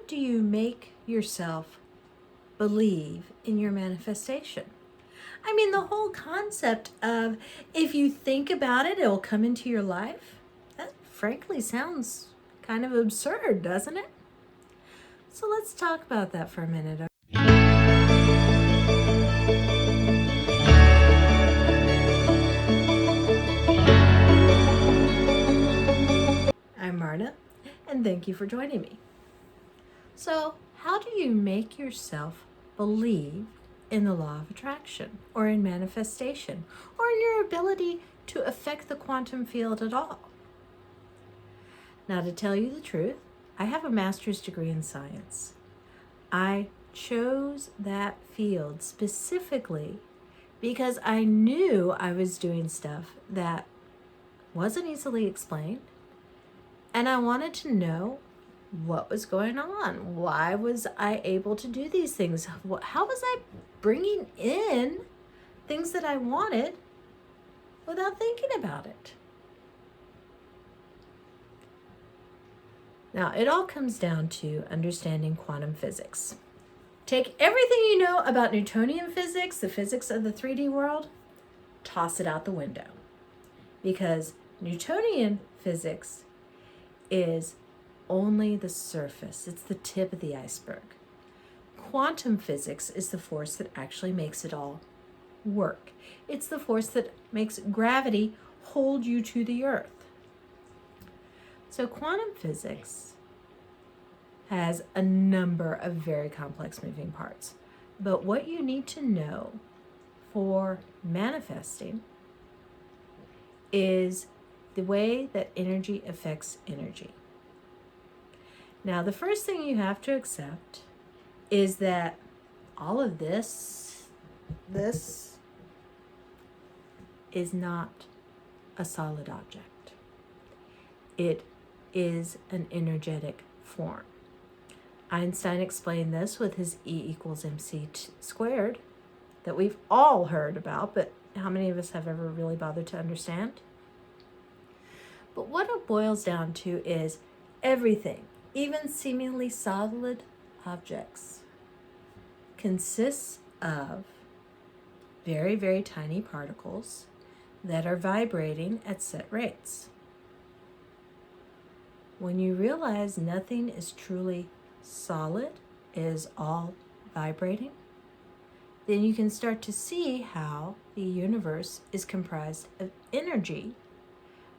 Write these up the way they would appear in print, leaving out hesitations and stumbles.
do you make yourself believe in your manifestation? I mean, the whole concept of if you think about it, it'll come into your life, that frankly sounds kind of absurd, doesn't it? So let's talk about that for a minute. I'm Marna, and thank you for joining me. So, how do you make yourself believe in the law of attraction, or in manifestation, or in your ability to affect the quantum field at all? Now, to tell you the truth, I have a master's degree in science. I chose that field specifically because I knew I was doing stuff that wasn't easily explained, and I wanted to know what was going on. Why was I able to do these things? How was I bringing in things that I wanted without thinking about it? Now, it all comes down to understanding quantum physics. Take everything you know about Newtonian physics, the physics of the 3D world, toss it out the window. Because Newtonian physics is only the surface. It's the tip of the iceberg. Quantum physics is the force that actually makes it all work. It's the force that makes gravity hold you to the earth. So quantum physics has a number of very complex moving parts. But what you need to know for manifesting is the way that energy affects energy. Now, the first thing you have to accept is that all of this is not a solid object. It is an energetic form. Einstein explained this with his E=mc² that we've all heard about, but how many of us have ever really bothered to understand? But what it boils down to is everything, even seemingly solid objects, consists of very, very tiny particles that are vibrating at set rates. When you realize nothing is truly solid, it is all vibrating, then you can start to see how the universe is comprised of energy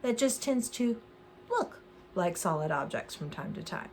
that just tends to look like solid objects from time to time.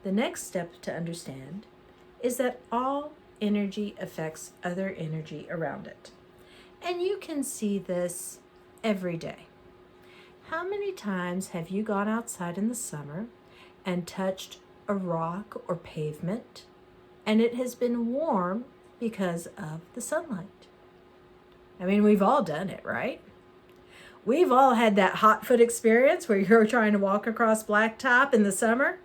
The next step to understand is that all energy affects other energy around it. And you can see this every day. How many times have you gone outside in the summer and touched a rock or pavement, and it has been warm because of the sunlight? I mean, we've all done it, right? We've all had that hot foot experience where you're trying to walk across blacktop in the summer.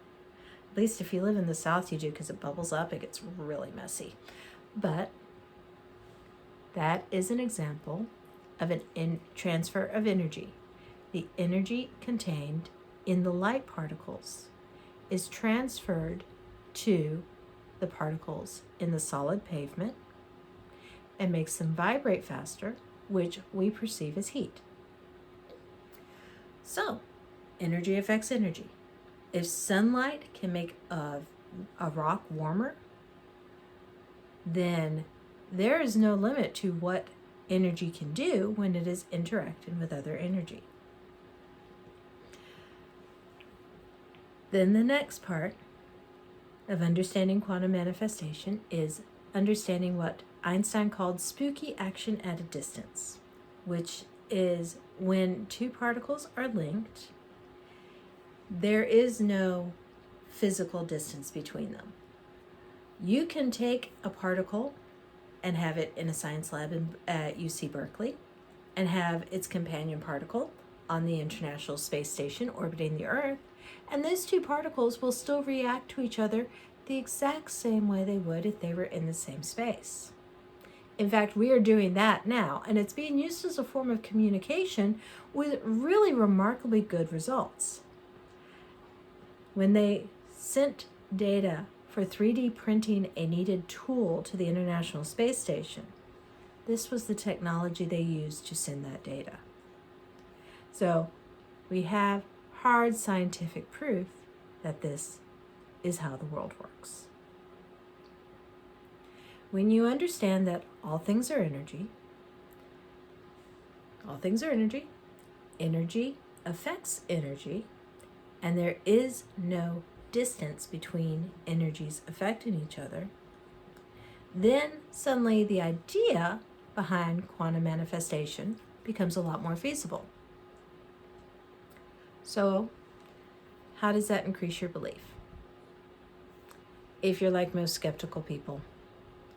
At least if you live in the South, you do, because it bubbles up. It gets really messy. But that is an example of an transfer of energy. The energy contained in the light particles is transferred to the particles in the solid pavement and makes them vibrate faster, which we perceive as heat. So, energy affects energy. If sunlight can make a rock warmer, then there is no limit to what energy can do when it is interacting with other energy. Then the next part of understanding quantum manifestation is understanding what Einstein called spooky action at a distance, which is when two particles are linked, there is no physical distance between them. You can take a particle and have it in a science lab at UC Berkeley and have its companion particle on the International Space Station orbiting the Earth, and those two particles will still react to each other the exact same way they would if they were in the same space. In fact, we are doing that now, and it's being used as a form of communication with really remarkably good results. When they sent data for 3D printing a needed tool to the International Space Station, this was the technology they used to send that data. So we have hard scientific proof that this is how the world works. When you understand that all things are energy, energy affects energy, and there is no distance between energies affecting each other, then suddenly the idea behind quantum manifestation becomes a lot more feasible. So, how does that increase your belief? If you're like most skeptical people,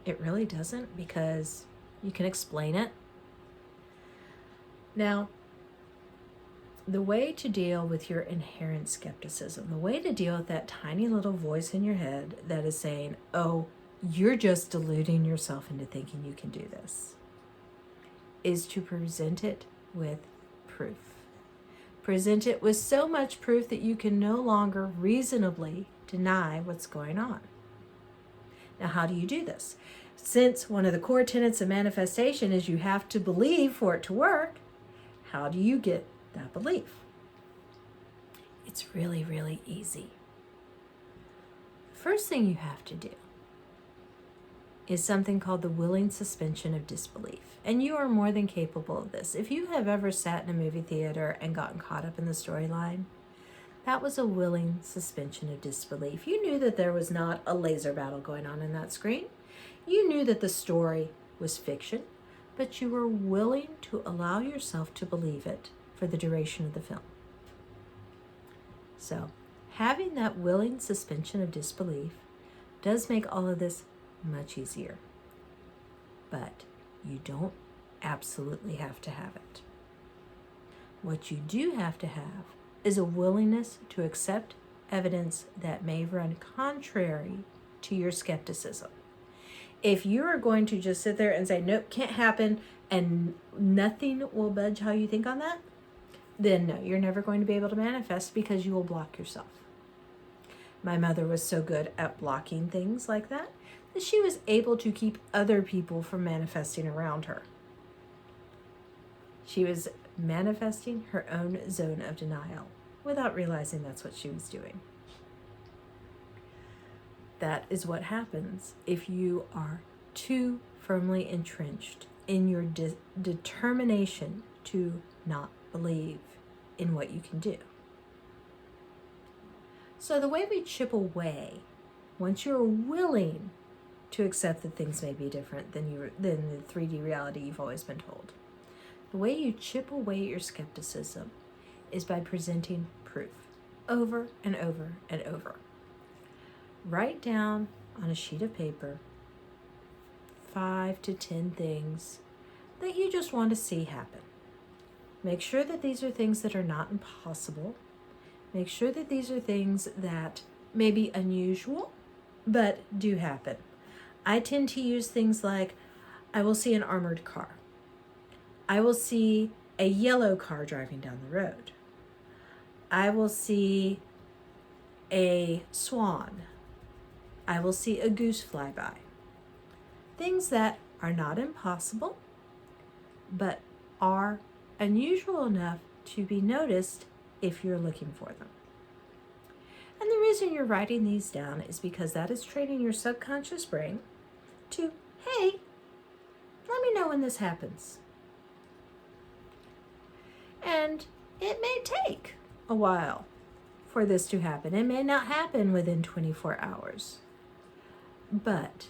it really doesn't, because you can explain it. Now, the way to deal with your inherent skepticism, the way to deal with that tiny little voice in your head that is saying, oh, you're just deluding yourself into thinking you can do this, is to present it with proof. Present it with so much proof that you can no longer reasonably deny what's going on. Now, how do you do this? Since one of the core tenets of manifestation is you have to believe for it to work, how do you get that belief? It's really, really easy. First thing you have to do is something called the willing suspension of disbelief. And you are more than capable of this. If you have ever sat in a movie theater and gotten caught up in the storyline, that was a willing suspension of disbelief. You knew that there was not a laser battle going on in that screen. You knew that the story was fiction, but you were willing to allow yourself to believe it for the duration of the film. So, having that willing suspension of disbelief does make all of this much easier. But you don't absolutely have to have it. What you do have to have is a willingness to accept evidence that may run contrary to your skepticism. If you are going to just sit there and say, nope, can't happen, and nothing will budge how you think on that, then no, you're never going to be able to manifest, because you will block yourself. My mother was so good at blocking things like that she was able to keep other people from manifesting around her. She was manifesting her own zone of denial without realizing that's what she was doing. That is what happens if you are too firmly entrenched in your determination to not believe in what you can do. So the way we chip away, once you're willing to accept that things may be different than the 3D reality you've always been told, the way you chip away your skepticism is by presenting proof over and over and over. Write down on a sheet of paper 5 to 10 things that you just want to see happen. Make sure that these are things that are not impossible. Make sure that these are things that may be unusual, but do happen. I tend to use things like, I will see an armored car. I will see a yellow car driving down the road. I will see a swan. I will see a goose fly by. Things that are not impossible, but are unusual enough to be noticed if you're looking for them. And the reason you're writing these down is because that is training your subconscious brain to, hey, let me know when this happens. And it may take a while for this to happen. It may not happen within 24 hours. But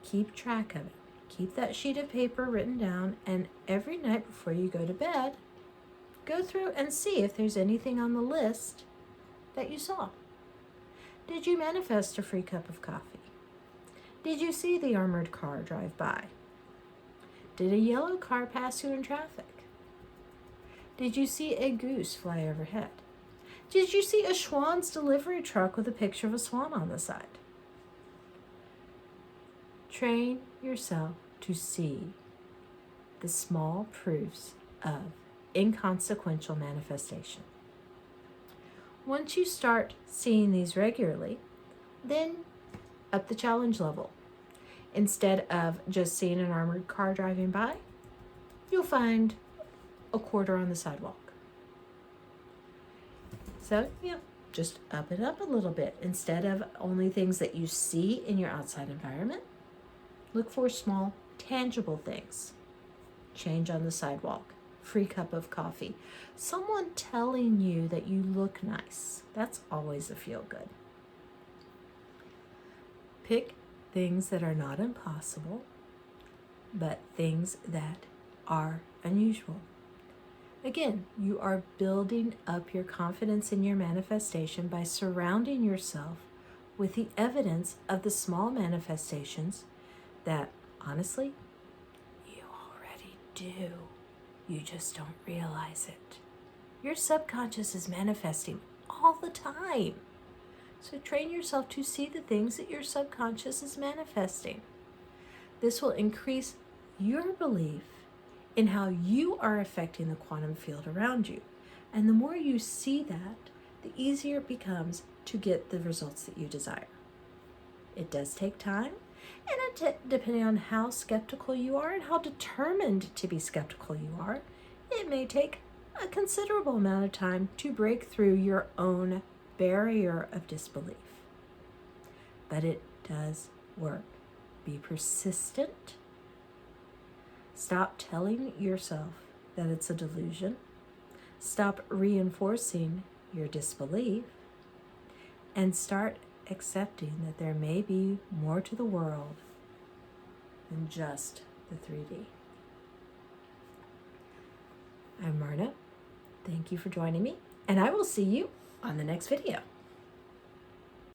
keep track of it. Keep that sheet of paper written down, and every night before you go to bed, go through and see if there's anything on the list that you saw. Did you manifest a free cup of coffee? Did you see the armored car drive by? Did a yellow car pass you in traffic? Did you see a goose fly overhead? Did you see a Schwann's delivery truck with a picture of a swan on the side? Train yourself to see the small proofs of inconsequential manifestation. Once you start seeing these regularly, then up the challenge level. Instead of just seeing an armored car driving by, you'll find a quarter on the sidewalk. So, just up it up a little bit. Instead of only things that you see in your outside environment, look for small, tangible things. Change on the sidewalk, free cup of coffee, someone telling you that you look nice. That's always a feel good. Pick things that are not impossible, but things that are unusual. Again, you are building up your confidence in your manifestation by surrounding yourself with the evidence of the small manifestations that, honestly, you already do. You just don't realize it. Your subconscious is manifesting all the time. So train yourself to see the things that your subconscious is manifesting. This will increase your belief in how you are affecting the quantum field around you. And the more you see that, the easier it becomes to get the results that you desire. It does take time, and depending on how skeptical you are and how determined to be skeptical you are, it may take a considerable amount of time to break through your own barrier of disbelief. But it does work. Be persistent. Stop telling yourself that it's a delusion. Stop reinforcing your disbelief. And start accepting that there may be more to the world than just the 3D. I'm Marna. Thank you for joining me, and I will see you on the next video.